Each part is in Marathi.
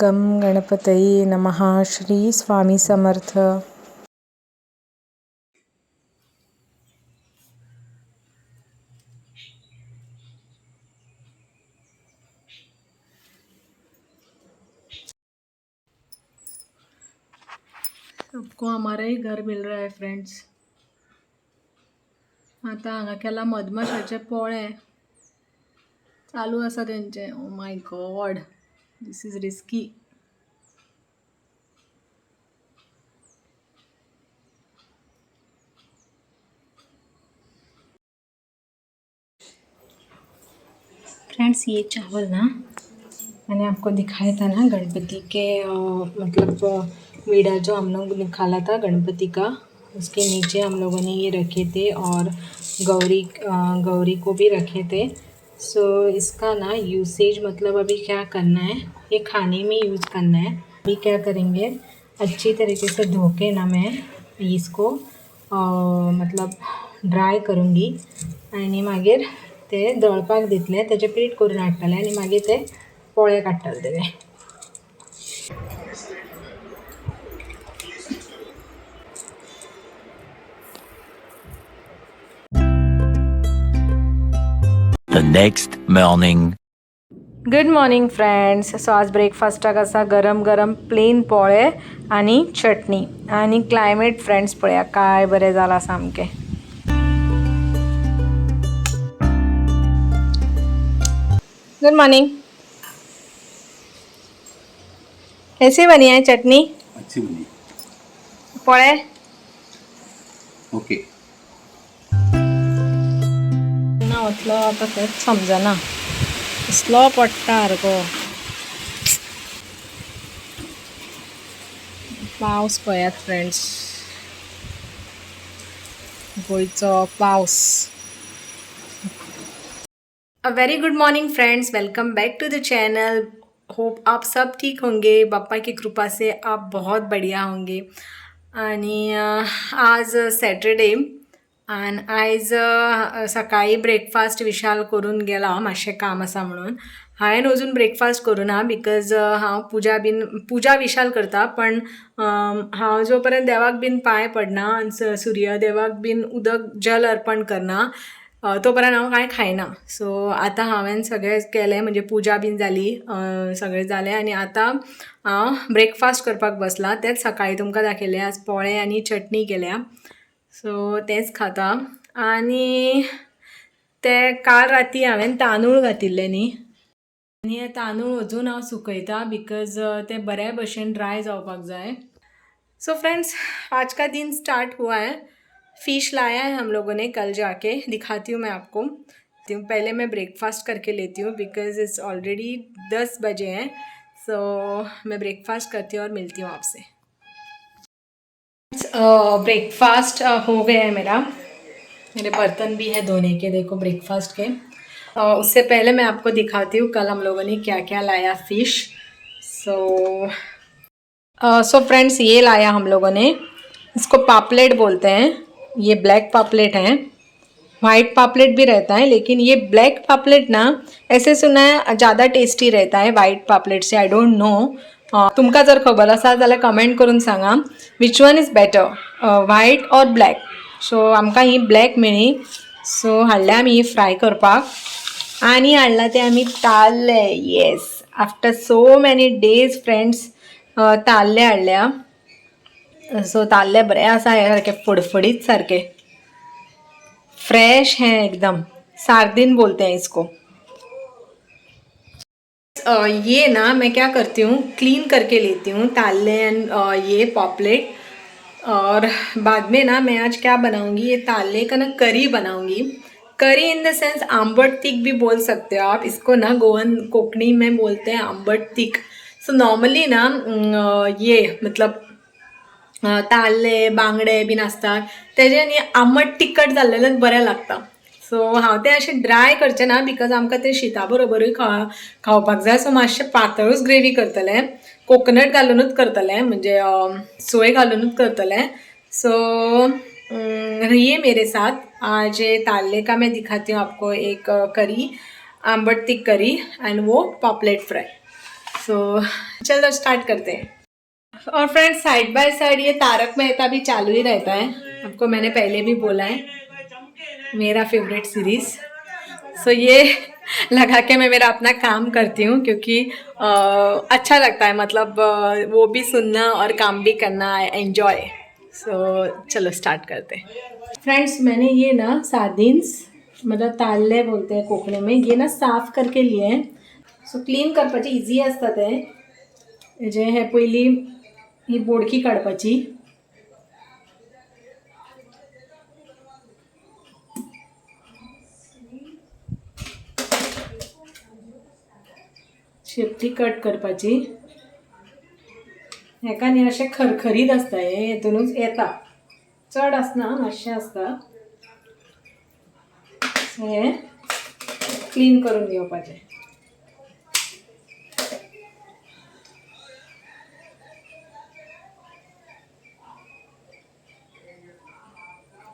गम गणपतये नमः। श्री स्वामी समर्थ। सबको हमारा ही घर मिल रहा है फ्रेंड्स। आता हांगा केला मधमाशाचे पोळे चालू आसा तेंचे। Oh my God, this is risky. Friends ये चावल ना मैंने आपको दिखाया था ना गणपति के मतलब वीडियो जो हम लोग निकाला था गणपति का, उसके नीचे हम लोगों ने ये रखे थे और गौरी को भी रखे थे। सो इसका ना यूसेज मतलब अभी क्या करना है, ये खाने में यूज करना है। अभी क्या करेंगे, अच्छी तरीके से धो के ना मैं इसको मतलब ड्राय करूँगी आणि मागीर ते दळपाक दितले, त्याचे पीठ करून हाडटले आणि मागीर ते पोळे काडटले तेजे। The next morning. Good morning friends. So आज ब्रेकफास्टाक आसा गरम गरम प्लेन पोळे आणि चटणी आणि क्लायमेट फ्रेंड्स पळया काय बरें जाला सामकें। Good morning. कैसी बनी है चटनी? अच्छी बनी। पोळे ओके। ना वतलो आता तेच समजना, कसलो पडटा सारको। पावस पळयात फ्रेंड्स, गोंयचो पावस। A very good morning friends, welcome back to the channel. Hope आप सब ठीक होंगे, बापा की कृपा से आप बहुत बढ़िया होंगे। आणि आज सॅटरडे आणि आयज सकाळी ब्रेकफास्ट विशाल करून गेला, मातशें काम आसा म्हणून। हांवें अजून ब्रेकफास्ट करूना बिकॉज हांव पूजा विशाल करता, पण हांव जो पर्यंत देवाक बीन पांय पडना सूर्यदेवाक बीन उदक जल अर्पण करना तो पर्यंत हांव कांय खायना। सो आतां हांवें सगळें केलें, म्हणजे पूजा बीन जाली, सगळें जालें आनी आतां हांव ब्रेकफास्ट करपाक बसलां। तेच सकाळी तुमकां दाखयलें, आज पोळे आनी चटणी केल्या, सो तेच खाता। आनी ते काल राती हांवें तांदूळ घातिल्ले न्ही, आनी हे तांदूळ अजून हांव सुकयता बिकॉज ते बऱ्या भशेन ड्राय जावपाक जाय। सो फ्रेंड्स, आज का दिन स्टार्ट हुआ है। फ़िश लाया है हम लोगों ने कल जाके, दिखाती हूँ मैं आपको। पहले मैं ब्रेकफास्ट करके लेती हूँ बिकॉज इट्स ऑलरेडी 10 बजे हैं। सो मैं ब्रेकफास्ट करती हूँ और मिलती हूँ आपसे। ब्रेकफास्ट हो गया है मेरा, मेरे बर्तन भी है धोने के, देखो ब्रेकफास्ट के। उससे पहले मैं आपको दिखाती हूँ कल हम लोगों ने क्या क्या लाया फ़िश। सो फ्रेंड्स, ये लाया हम लोगों ने, इसको पापलेट बोलते हैं। ये ब्लैक पापलेट हैं, वाइट पापलेट भी रहता है, लेकिन ये ब्लैक पापलेट ना ऐसे सुना है ज़्यादा टेस्टी रहता है वाइट पापलेट से। आई डोंट नो, तुमका जर खबर आसा जाल्यार कमेंट करून सांगा which one is better, white और ब्लैक। सो आमकां ही ब्लॅक मेळ्ळी, सो हाडलें आमी ही फ्राय करपाक। आनी हाडला ते आमी ताल्ले, yes, after so many days friends ताल्ले हाडल्या। सो ताल्ले बरे आसा, हे सारके फडफडीत सारके फ्रेश हैं एकदम, सार्दिन बोलते हैं इसको। ये ना मैं क्या करती हूँ, क्लीन करके लेती हूँ ताल्ले एंड ये पॉपलेट, और बाद में ना मैं आज क्या बनाऊँगी, ये ताल्ले का ना करी बनाऊँगी। करी इन द सेंस आंबट तीख भी बोल सकते हो आप इसको ना, गोवन कोकणी में बोलते हैं आंबट तीख। सो नॉर्मली ना ये मतलब ताल्ले बांगडे बीन आसतात तेजे न्ही आंबट तिखट जाल्लेलेच बरें लागता। सो हांव तें अशें ड्राय करचें ना बिकॉज आमकां तें शीता बरोबरूय खावपाक जाय। सो मातशें पातळूच ग्रेवी करतलें, कोकोनट घालूनच करतलें, म्हणजे सोय घालूनच करतलें। सो रहिए मेरे साथ, आज ये ताल्ले का मैं दिखाती हूँ आपको, एक करी, आंबट तीख करी एंड वो पॉपलेट फ्राई। सो चलो स्टार्ट करते हैं। और फ्रेंड्स, साइड बाय साइड ये तारक मेहता भी चालू ही रहता है, आपको मैंने पहले भी बोला है, मेरा फेवरेट सीरीज़। सो ये लगा के मैं मेरा अपना काम करती हूँ, क्योंकि अच्छा लगता है, मतलब वो भी सुनना और काम भी करना, एंजॉय। सो चलो स्टार्ट करते हैं। फ्रेंड्स, मैंने ये ना सार्डिन्स, मतलब ताल्ले बोलते हैं कोकणी में, ये ना साफ करके लिए हैं। सो क्लीन करपाची इजी असता ते, जे हे पयली ही बोडकी काडपाची, शेपटी कट करपाची। हेका न्ही अशें खरखरीत आसता, हे हेतूनच येता, चड आसना, मातशें आसता। सो हे क्लीन करून घेवपाचें।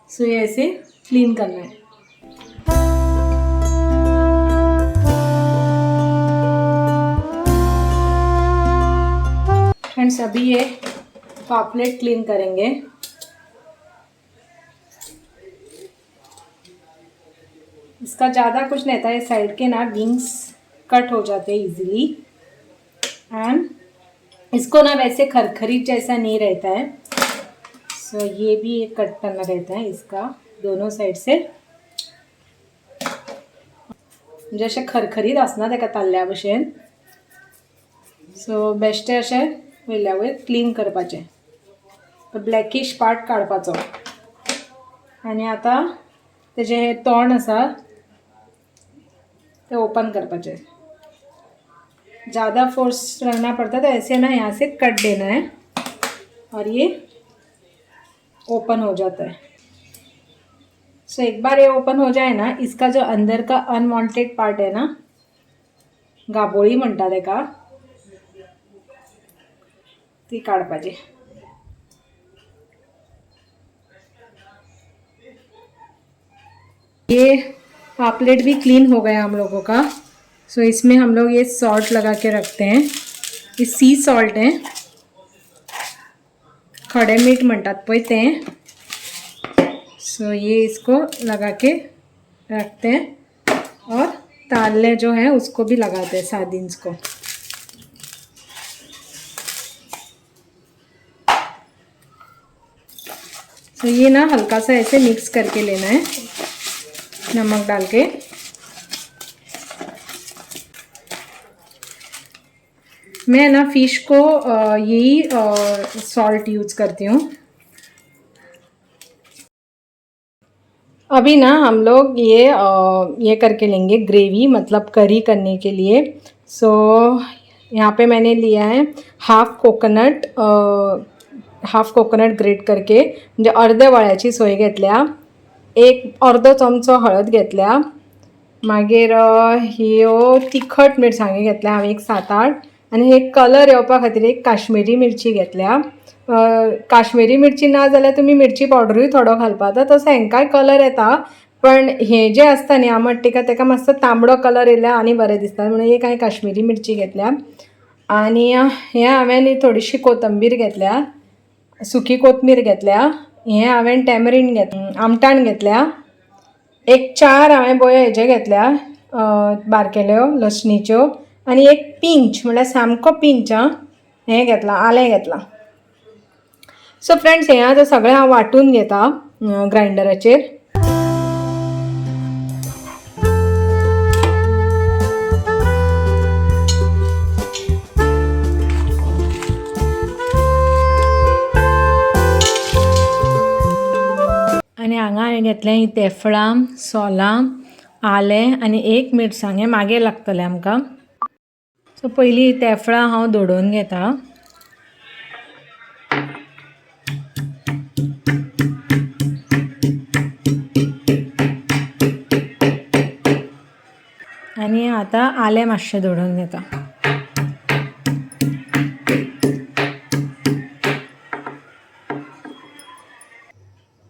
सो ये ऐसे क्लीन करना है। फ्रेंड्स, अभी ये पापलेट क्लीन करेंगे। इसका ज़्यादा कुछ नहीं था, ये साइड के ना विंग्स कट हो जाते हैं इजीली, एंड इसको ना वैसे खरखरीत जैसा नहीं रहता है। सो ये भी एक कट करना रहता है इसका, दोनों साइड से, म्हणजे अशें खरखरीत आसना तेका ताल्ल्या भशेन। सो बेश्टे अशें वयल्या वयर क्लीन करपाचें, ब्लॅकिश पार्ट काडपाचो, आनी आतां तेजें हें तोंड आसा ते ओपन करपाचें। ज़्यादा फोर्स करना पड़ता है, तो ऐसे ना यहाँ से कट देना है और ये ओपन हो जाता है। सो एक बार ये ओपन हो जाए ना, इसका जो अंदर का अनवांटेड पार्ट है ना, गाबोळी म्हणटा तेका, ती काडपाची। ये पापलेट भी क्लीन हो गया हम लोगों का। सो इसमें हम लोग ये सॉल्ट लगा के रखते हैं, ये सी सॉल्ट है, खड़े मीठ म्हणतात पय ते। सो ये इसको लगा के रखते हैं, और ताल्ले जो है उसको भी लगाते हैं, सार्डिन्स को। तो ये ना हल्का सा ऐसे मिक्स करके लेना है, नमक डाल के। मैं ना फिश को यही सॉल्ट यूज़ करती हूँ। अभी ना हम लोग ये करके लेंगे ग्रेवी, मतलब करी करने के लिए। सो यहाँ पे मैंने लिया है हाफ कोकोनट ग्रेट करके, म्हणजे अर्ध्या वळ्याची सोय घेतल्या, एक अर्धो चमचो हळद घेतल्या, मागीर ह्यो तिखट मिरसांगे घेतल्या हांवें एक 7-8, आनी हे कलर येवपा खातीर एक काश्मीरी मिरची घेतल्या। काश्मीरी मिरची ना जाल्यार तुमी मिरची पावडरूय थोडो घालपा जाता, तसो हांकांय कलर येता, पण हे जे आसता न्ही आमट टिका, तेका मातसो तांबडो कलर येयल्यार आनी बरें दिसता, म्हणून एक हांवें काश्मीरी मिरची घेतल्या। आनी हे हांवें थोडीशी कोथंबीर घेतल्या, सुकी कोथमीर घेतल्या, हे हांवें टॅमरीन आमटाण घेतल्या, एक 4 हांवें बोयो हेजे घेतल्या बारकेल्यो लसणीच्यो, आनी एक पिंच, म्हळ्यार सामको पिंच हें घेतलां, आलें घेतलां। सो फ्रेंड्स, हें आतां सगळें हांव वांटून घेता ग्रायंडराचेर। आनी हांगा हांवें घेतलें ही तेफळां, सोलां, आलें आनी एक मिरसांगे मागीर लागतलें आमकां। सो पयलीं तेफळां हांव धोडोवन घेता, आनी आतां आलें मातशें धोडोवन घेता।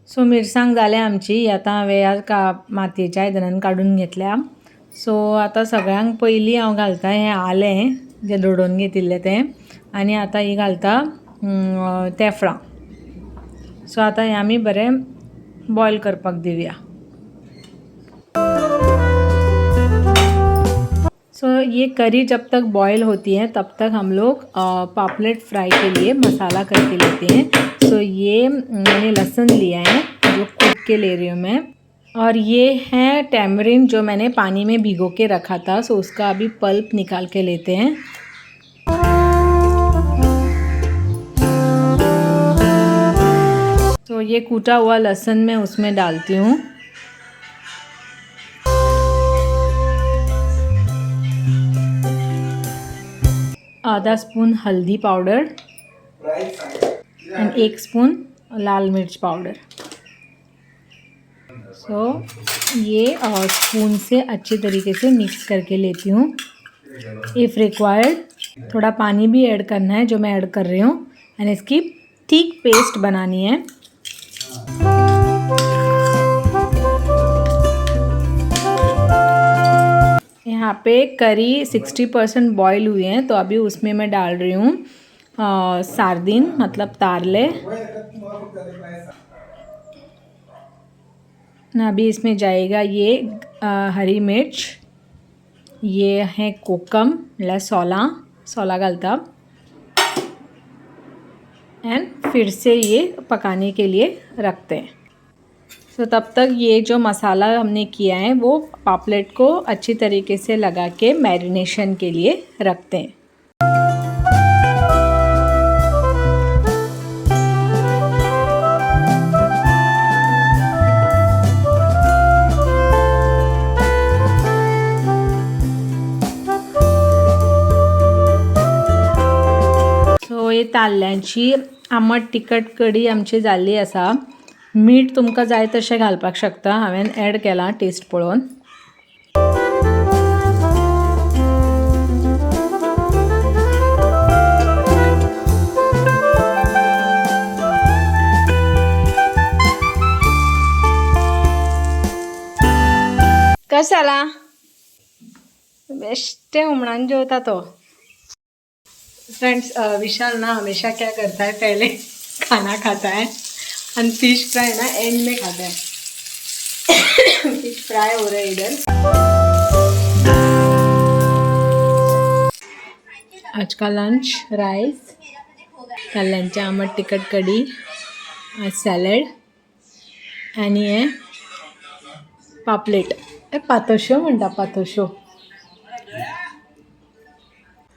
सो मिरसांग जाले आमची, आतां हांवें मातयेच्या आयदनान काडून घेतल्या। सो आतां सगळ्यांक पयलीं हांव घालता हें आलें, जे लुडोवन घेतिल्ले ते आनी आतां ही घालता तेफळां. सो आतां हें आमी बरें बॉयल करपाक दिवया. सो ये करी जब तक बॉयल होती है तब तक हम लोग पापलेट फ्राई के लिए मसाला करके लेते हैं. सो ये मैंने लहसुन लिया है जो कूट के ले रही हूँ मैं, और ये है टैमरिन जो मैंने पानी में भिगो के रखा था. सो उसका अभी पल्प निकाल के लेते हैं. तो ये कूटा हुआ लहसुन मैं उसमें डालती हूँ. आधा स्पून हल्दी पाउडर एंड 1 स्पून लाल मिर्च पाउडर. सो ये स्पून से अच्छी तरीके से मिक्स करके लेती हूँ. इफ़ रिक्वायर्ड थोड़ा पानी भी ऐड करना है जो मैं ऐड कर रही हूँ, एंड इसकी थिक पेस्ट बनानी है. यहाँ पे करी 60% बॉईल हुई हैं, तो अभी उसमें मैं डाल रही हूँ सार्दिन मतलब तारले. ना अभी इसमें जाएगा ये हरी मिर्च, ये है कोकम मतलब सोला घालता, एंड फिर से ये पकाने के लिए रखते हैं. सो तब तक ये जो मसाला हमने किया है वो पापलेट को अच्छी तरीके से लगा के मैरिनेशन के लिए रखते हैं. सो ये ताल्ल्यांची आमट तिखट कडी आमची जाल्ली आसा. मीठ तुमकां जाय तशें घालपाक शकता, हांवें ॲड केलां टेस्ट पळोवन. कशें जालां? बेश्टे हुमणान जेवता तो. फ्रेंड्स, विशाल ना हमेशा क्या करता है, पहले खाना खाता है और फिश फ्राई ना एंड में खाता है. फिश फ्राई हो रहा है इधर. आज का लंच राइस, ताल्ल्यांची आमट तिखट कडी, आज सॅलड आणि हे पापलेट, पातोश्यो म्हणटा, पातोश्यो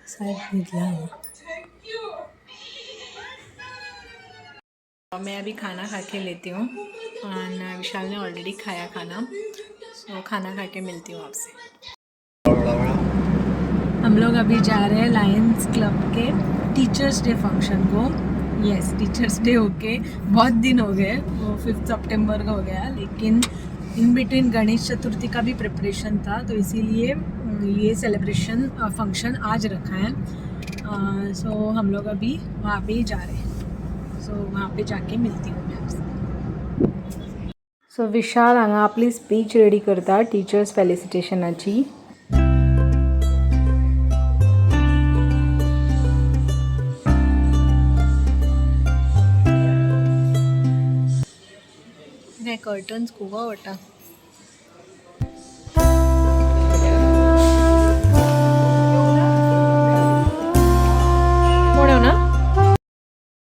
साइड घेतला. मैं अभी खाना खा के लेती हूँ और विशाल ने ऑलरेडी खाया खाना. सो खाना खा के मिलती हूँ आपसे. हम लोग अभी जा रहे हैं लायंस क्लब के टीचर्स डे फंक्शन को. यस, टीचर्स डे होके बहुत दिन हो गए, वो 5 सितंबर का हो गया, लेकिन इन बिटवीन गणेश चतुर्थी का भी प्रिपरेशन था, तो इसीलिए ये सेलिब्रेशन फंक्शन आज रखा है. सो हम लोग अभी वहाँ पे ही जा रहे हैं. सो वहाँ पे जाके मिलती हूँ मैं आपसे. सो विशाल हांगा आपली स्पीच रेडी करता टीचर्स फेलिसिटेशनाची. हे कर्टन्स खूब आवडटा.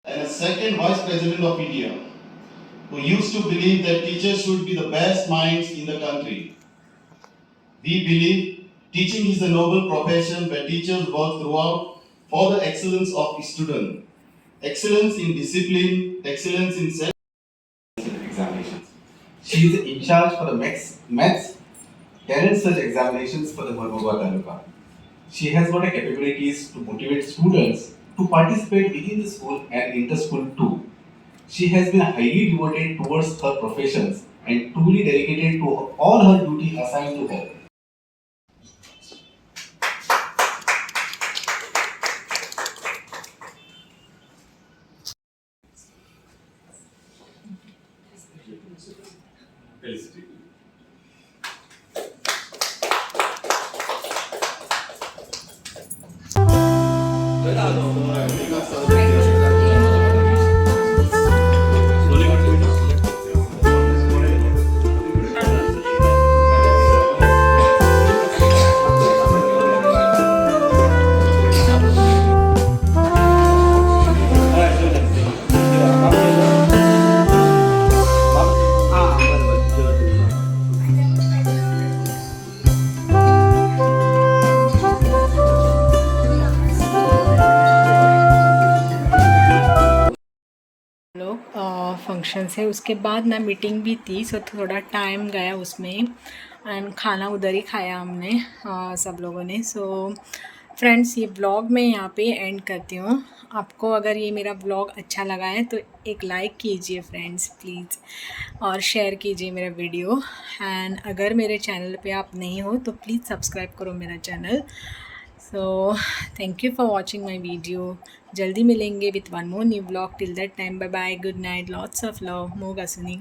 And a second Vice President of India, who used to believe that teachers should be the best minds in the country. We believe teaching is a noble profession where teachers work throughout for the excellence of students, excellence in discipline, excellence in examinations. She is in charge for the maths, talent search examinations for the Mormugao Taluka. She has got the capabilities to motivate students to participate within the school and inter-school too. She has been highly devoted towards her professions and truly dedicated to all her duty assigned to her. लोग फंक्शन से उसके बाद ना मीटिंग भी थी, सो थोड़ा टाइम गया उसमें एंड खाना उधर ही खाया हमने सब लोगों ने। सो फ्रेंड्स, ये ब्लॉग मैं यहाँ पे एंड करती हूँ। आपको अगर ये मेरा ब्लॉग अच्छा लगा है तो एक लाइक कीजिए फ्रेंड्स प्लीज़, और शेयर कीजिए मेरा वीडियो। एंड अगर मेरे चैनल पे आप नहीं हो तो प्लीज़ सब्सक्राइब करो मेरा channel. So thank you for watching my video. जल्दी मिलेंगे with one more new blog. Till that time, bye bye, good night, lots of love, Moga सुनी।